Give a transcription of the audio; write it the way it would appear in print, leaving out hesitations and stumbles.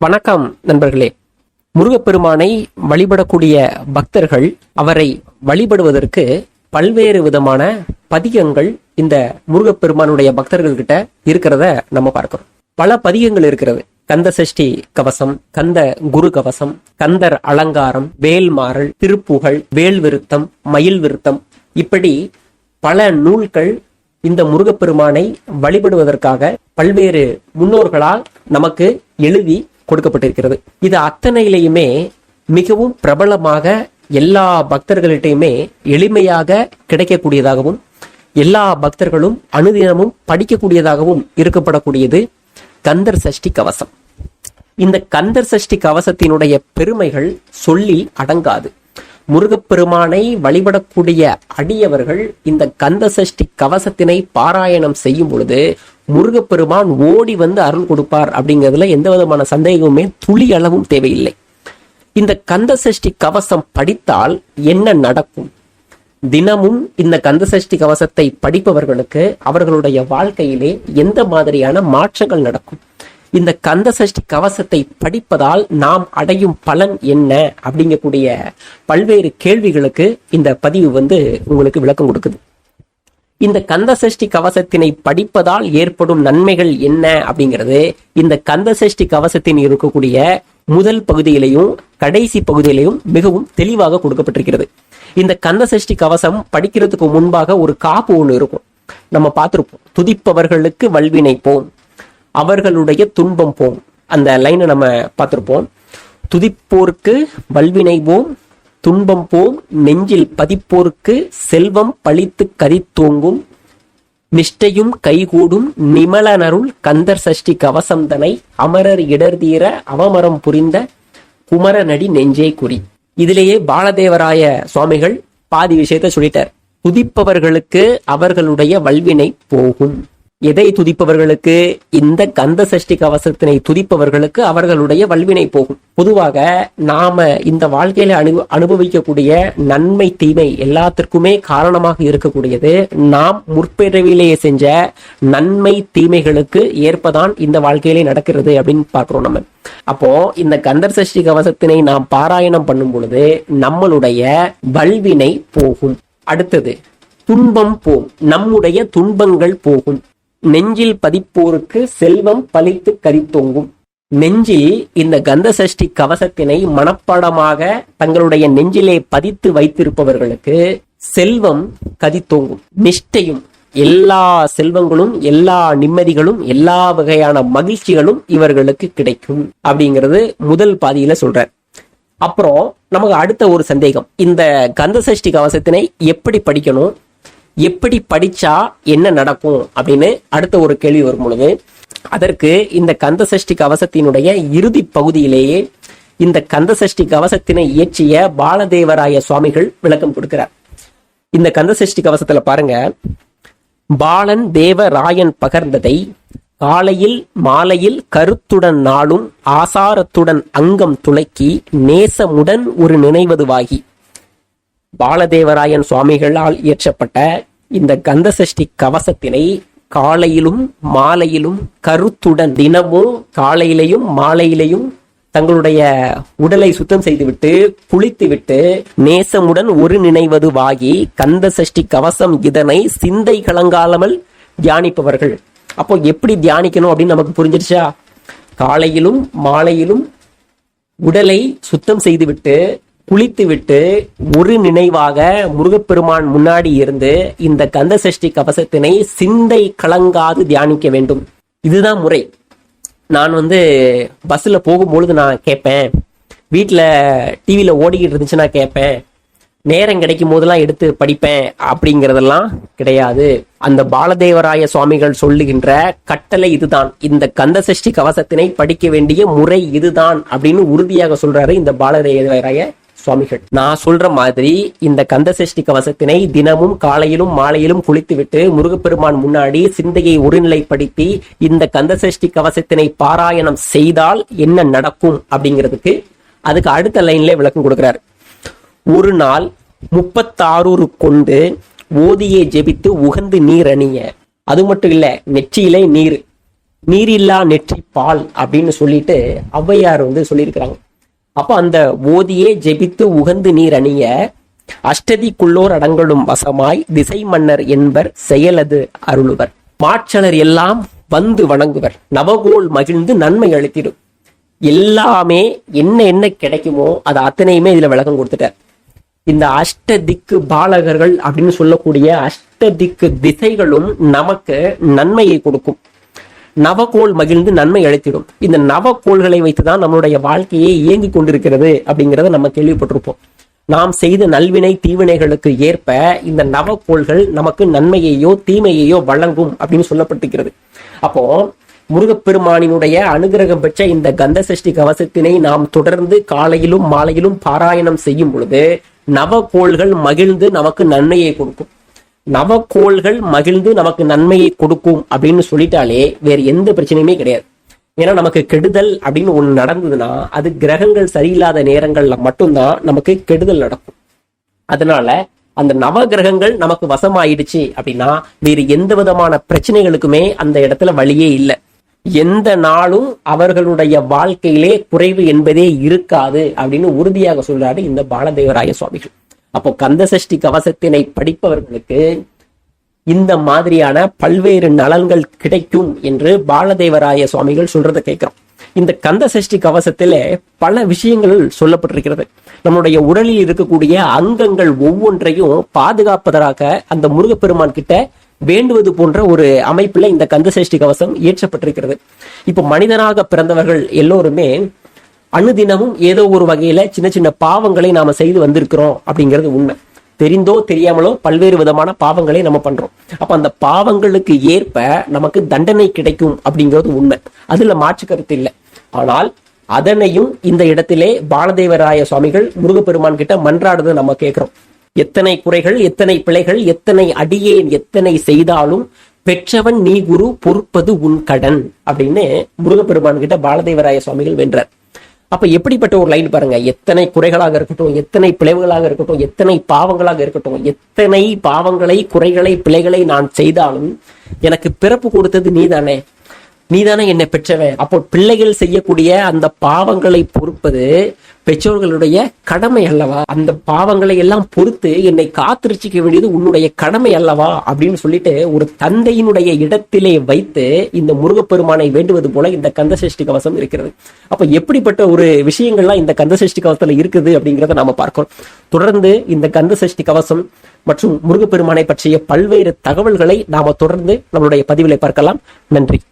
வணக்கம் நண்பர்களே. முருகப்பெருமானை வழிபடக்கூடிய பக்தர்கள் அவரை வழிபடுவதற்கு பல்வேறு விதமான பதிகங்கள் இந்த முருகப்பெருமானுடைய பக்தர்கள் கிட்ட இருக்கிறத நம்ம பார்க்கிறோம். பல பதிகங்கள் இருக்கிறது. கந்த சஷ்டி கவசம், கந்த குரு கவசம், கந்தர் அலங்காரம், வேல்மாறல், திருப்புகழ், வேல் விருத்தம், மயில் விருத்தம், இப்படி பல நூல்கள் இந்த முருகப்பெருமானை வழிபடுவதற்காக பல்வேறு முன்னோர்களால் நமக்கு எழுதி கொடுக்கப்பட்டிருக்கிறது. இது அத்தனையிலையுமே மிகவும் பிரபலமாக எல்லா பக்தர்களிட்டையுமே எளிமையாக கிடைக்கக்கூடியதாகவும் எல்லா பக்தர்களும் அனுதினமும் படிக்கக்கூடியதாகவும் இருக்கப்படக்கூடியது கந்தர் சஷ்டி கவசம். இந்த கந்தர் சஷ்டி கவசத்தினுடைய பெருமைகள் சொல்லி அடங்காது. முருகப்பெருமானை வழிபடக்கூடிய அடியவர்கள் இந்த கந்த சஷ்டி கவசத்தினை பாராயணம் செய்யும் பொழுது முருகப்பெருமான் ஓடி வந்து அருள் கொடுப்பார் அப்படிங்கிறதுல எந்த விதமான சந்தேகமுமே துளி அளவும் தேவையில்லை. இந்த கந்த சஷ்டி கவசம் படித்தால் என்ன நடக்கும்? தினமும் இந்த கந்த சஷ்டி கவசத்தை படிப்பவர்களுக்கு அவர்களுடைய வாழ்க்கையிலே எந்த மாதிரியான மாற்றங்கள் நடக்கும்? இந்த கந்த சஷ்டி கவசத்தை படிப்பதால் நாம் அடையும் பலன் என்ன அப்படிங்கக்கூடிய பல்வேறு கேள்விகளுக்கு இந்த பதிவு உங்களுக்கு விளக்கம் கொடுக்குது. இந்த கந்த சஷ்டி கவசத்தினை படிப்பதால் ஏற்படும் நன்மைகள் என்ன அப்படிங்கிறது இந்த கந்த சஷ்டி கவசத்தின் இருக்கக்கூடிய முதல் பகுதியிலையும் கடைசி பகுதியிலையும் மிகவும் தெளிவாக கொடுக்கப்பட்டிருக்கிறது. இந்த கந்த சஷ்டி கவசம் படிக்கிறதுக்கு முன்பாக ஒரு காப்பு ஒன்று இருக்கும். நம்ம பார்த்திருப்போம். துதிப்பவர்களுக்கு வல்வினை போம், அவர்களுடைய துன்பம் போம். அந்த லைனை நம்ம பார்த்திருப்போம். துதிப்போருக்கு வல்வினை போம், துன்பம் போம், நெஞ்சில் பதிப்போருக்கு செல்வம் பழித்து கரித்தோங்கும், நிஷ்டையும் கைகூடும் நிமலனருள் கந்தர் சஷ்டி கவசந்தனை அமரர் இடர்தீர அவமரம் புரிந்த குமரனடி நெஞ்சே குறி. இதிலேயே பாலதேவராய சுவாமிகள் பாதி விஷயத்தை சொல்லிட்டார். துதிப்பவர்களுக்கு அவர்களுடைய வல்வினை போகும். எதை துதிப்பவர்களுக்கு? இந்த கந்த சஷ்டி கவசத்தினை துதிப்பவர்களுக்கு அவர்களுடைய வல்வினை போகும். பொதுவாக நாம இந்த வாழ்க்கையில அனுபவிக்கக்கூடிய நன்மை தீமை எல்லாத்திற்குமே காரணமாக இருக்கக்கூடியது நாம் முற்பிறவிலேயே செஞ்ச நன்மை தீமைகளுக்கு ஏற்பதான் இந்த வாழ்க்கையிலே நடக்கிறது அப்படின்னு பார்க்கிறோம் நம்ம. அப்போ இந்த கந்தர் சஷ்டி கவசத்தினை நாம் பாராயணம் பண்ணும் பொழுது நம்மளுடைய வல்வினை போகும். அடுத்தது துன்பம் போம், நம்முடைய துன்பங்கள் போகும். நெஞ்சில் பதிப்போருக்கு செல்வம் பழித்து கரித்தோங்கும். நெஞ்சில் இந்த கந்த சஷ்டி கவசத்தினை மனப்பாடமாக தங்களுடைய நெஞ்சிலே பதித்து வைத்திருப்பவர்களுக்கு செல்வம் கதித்தோங்கும். நிஷ்டையும், எல்லா செல்வங்களும், எல்லா நிம்மதிகளும், எல்லா வகையான மகிழ்ச்சிகளும் இவர்களுக்கு கிடைக்கும் அப்படிங்கிறது முதல் பாதியில சொல்றார். அப்புறம் நமக்கு அடுத்த ஒரு சந்தேகம், இந்த கந்த சஷ்டி கவசத்தினை எப்படி படிக்கணும், எப்படி படிச்சா என்ன நடக்கும் அப்படின்னு அடுத்த ஒரு கேள்வி வரும் பொழுது அதற்கு இந்த கந்த சஷ்டி கவசத்தினுடைய இறுதி பகுதியிலேயே இந்த கந்த சஷ்டி கவசத்தினை இயற்றிய பாலதேவராய சுவாமிகள் விளக்கம் கொடுக்கிறார். இந்த கந்த சஷ்டி கவசத்துல பாருங்க, பாலன் தேவராயன் பகர்ந்ததை காலையில் மாலையில் கருத்துடன் நாளும் ஆசாரத்துடன் அங்கம் துளக்கி நேசமுடன் ஒரு நினைவதுவாகி. பாலதேவராயன் சுவாமிகளால் இயற்றப்பட்ட இந்த கந்த சஷ்டி கவசத்தினை காலையிலும் மாலையிலும் கருத்துடன், தினமும் காலையிலையும் மாலையிலையும் தங்களுடைய உடலை சுத்தம் செய்துவிட்டு குளித்துவிட்டு நேசமுடன் ஒரு நினைவதுவாகி கந்த சஷ்டி கவசம் இதனை சிந்தை கலங்காமல் தியானிப்பவர்கள். அப்போ எப்படி தியானிக்கணும் அப்படின்னு நமக்கு புரிஞ்சிருச்சா? காலையிலும் மாலையிலும் உடலை சுத்தம் செய்துவிட்டு குளித்துவிட்டு ஒரு நினைவாக முருகப்பெருமான் முன்னாடி இருந்து இந்த கந்த சஷ்டி கவசத்தினை சிந்தை கலங்காது தியானிக்க வேண்டும். இதுதான் முறை. நான் பஸ்ல போகும்பொழுது நான் கேட்பேன், வீட்டுல டிவியில ஓடிக்கிட்டு இருந்துச்சுன்னா கேட்பேன், நேரம் கிடைக்கும் போதெல்லாம் எடுத்து படிப்பேன் அப்படிங்கறதெல்லாம் கிடையாது. அந்த பாலதேவராய சுவாமிகள் சொல்லுகின்ற கட்டளை இதுதான். இந்த கந்த சஷ்டி கவசத்தினை படிக்க வேண்டிய முறை இதுதான் அப்படின்னு உறுதியாக சொல்றாரு இந்த பாலதேவராய சுவாமிகள். நான் சொல்ற மாதிரி இந்த கந்த சஷ்டி கவசத்தினை தினமும் காலையிலும் மாலையிலும் குளித்துவிட்டு முருகப்பெருமான் முன்னாடி சிந்தையை ஒருநிலைப்படுத்தி இந்த கந்த சஷ்டி கவசத்தினை பாராயணம் செய்தால் என்ன நடக்கும் அப்படிங்கிறதுக்கு அதுக்கு அடுத்த லைன்ல விளக்கம் கொடுக்கிறார். ஒரு நாள் 36 கொண்டு ஓதியே ஜெபித்து உகந்து நீர் அணிய. அது மட்டும் இல்ல, நெற்றியிலே நீர், நீரில்லா நெற்றி பால் அப்படின்னு சொல்லிட்டு ஔவையார் சொல்லியிருக்கிறாங்க. அப்ப அந்த ஓதியே ஜெபித்து உகந்து நீர் அணிய அஷ்டதிக்குள்ளோர் அடங்களும் வசமாய் திசை மன்னர் என்பர் செயலது அருளுவர். மாற்றலர் எல்லாம் வந்து வணங்குவர், நவகோள் மகிழ்ந்து நன்மை அளித்திடும். எல்லாமே என்ன என்ன கிடைக்குமோ அது அத்தனையுமே இதுல விளக்கம் கொடுத்துட்டார். இந்த அஷ்ட திக்கு பாலகர்கள் அப்படின்னு சொல்லக்கூடிய அஷ்ட திக்கு திசைகளும் நமக்கு நன்மையை கொடுக்கும். நவகோள் மகிழ்ந்து நன்மை அளித்திடும். இந்த நவகோள்களை வைத்துதான் நம்மளுடைய வாழ்க்கையே இயங்கி கொண்டிருக்கிறது அப்படிங்கிறத நம்ம கேள்விப்பட்டிருப்போம். நாம் செய்த நல்வினை தீவினைகளுக்கு ஏற்ப இந்த நவகோள்கள் நமக்கு நன்மையையோ தீமையையோ வழங்கும் அப்படின்னு சொல்லப்பட்டிருக்கிறது. அப்போ முருகப்பெருமானினுடைய அனுகிரகம் பெற்ற இந்த கந்த சஷ்டி கவசத்தினை நாம் தொடர்ந்து காலையிலும் மாலையிலும் பாராயணம் செய்யும் பொழுது நவகோள்கள் மகிழ்ந்து நமக்கு நன்மையை கொடுக்கும். நவகோள்கள் மகிழ்ந்து நமக்கு நன்மையை கொடுக்கும் அப்படின்னு சொல்லிட்டாலே வேற எந்த பிரச்சனையுமே கிடையாது. ஏன்னா நமக்கு கெடுதல் அப்படின்னு ஒண்ணு நடந்ததுன்னா அது கிரகங்கள் சரியில்லாத நேரங்கள்ல மட்டும்தான் நமக்கு கெடுதல் நடக்கும். அதனால அந்த நவ கிரகங்கள் நமக்கு வசமாயிடுச்சு அப்படின்னா வேறு எந்த விதமான பிரச்சனைகளுக்குமே அந்த இடத்துல வழியே இல்லை. எந்த நாளும் அவர்களுடைய வாழ்க்கையிலே குறைவு என்பதே இருக்காது அப்படின்னு உறுதியாக சொல்றாரு இந்த பாலதேவராய சுவாமிகள். அப்போ கந்த சஷ்டி கவசத்தினை படிப்பவர்களுக்கு இந்த மாதிரியான பல்வேறு நலன்கள் கிடைக்கும் என்று பாலதேவராய சுவாமிகள் சொல்றதை கேட்கிறோம். இந்த கந்த சஷ்டி கவசத்துல பல விஷயங்கள் சொல்லப்பட்டிருக்கிறது. நம்முடைய உடலில் இருக்கக்கூடிய அங்கங்கள் ஒவ்வொன்றையும் பாதுகாப்பதற்காக அந்த முருகப்பெருமான் கிட்ட வேண்டுவது போன்ற ஒரு அமைப்புல இந்த கந்த சஷ்டி கவசம் இயற்றப்பட்டிருக்கிறது. இப்ப மனிதனாக பிறந்தவர்கள் எல்லோருமே அனுதினமும் ஏதோ ஒரு வகையில சின்ன சின்ன பாவங்களை நாம செய்து வந்திருக்கிறோம் அப்படிங்கிறது உண்மை. தெரிந்தோ தெரியாமலோ பல்வேறு விதமான பாவங்களை நம்ம பண்றோம். அப்ப அந்த பாவங்களுக்கு ஏற்ப நமக்கு தண்டனை கிடைக்கும் அப்படிங்கிறது உண்மை, அதுல மாற்று கருத்து இல்லை. ஆனால் அதனையும் இந்த இடத்திலே பாலதேவராய சுவாமிகள் முருகப்பெருமான் கிட்ட மன்றாடுறதை நம்ம கேட்கிறோம். எத்தனை குறைகள், எத்தனை பிழைகள், எத்தனை அடியேன் எத்தனை செய்தாலும் பெற்றவன் நீ குரு, பொறுப்பது உன் கடன் அப்படின்னு முருகப்பெருமான் கிட்ட பாலதேவராய சுவாமிகள் வென்றார். அப்ப எப்படிப்பட்ட ஒரு லைன் பாருங்க. எத்தனை குறைகளாக இருக்கட்டும், எத்தனை பிழைவுகளாக இருக்கட்டும், எத்தனை பாவங்களாக இருக்கட்டும், எத்தனை பாவங்களை குறைகளை பிழைகளை நான் செய்தாலும் எனக்கு பிறப்பு கொடுத்தது நீதானே, நீதானே என்னை பெற்றவன். அப்போ பிள்ளைகள் செய்யக்கூடிய அந்த பாவங்களை பொறுப்பது பெற்றோர்களுடைய கடமை அல்லவா? அந்த பாவங்களை எல்லாம் பொறுத்து என்னை காத்திருச்சிக்க வேண்டியது உன்னுடைய கடமை அல்லவா அப்படின்னு சொல்லிட்டு ஒரு தந்தையினுடைய இடத்திலே வைத்து இந்த முருகப்பெருமானை வேண்டுவது போல இந்த கந்தசஷ்டி கவசம் இருக்கிறது. அப்ப எப்படிப்பட்ட ஒரு விஷயங்கள்லாம் இந்த கந்தசஷ்டி கவசத்துல இருக்குது அப்படிங்கிறத நாம பார்க்கிறோம். தொடர்ந்து இந்த கந்தசஷ்டி கவசம் மற்றும் முருகப்பெருமானை பற்றிய பல்வேறு தகவல்களை நாம தொடர்ந்து நம்மளுடைய பதிவிலை பார்க்கலாம். நன்றி.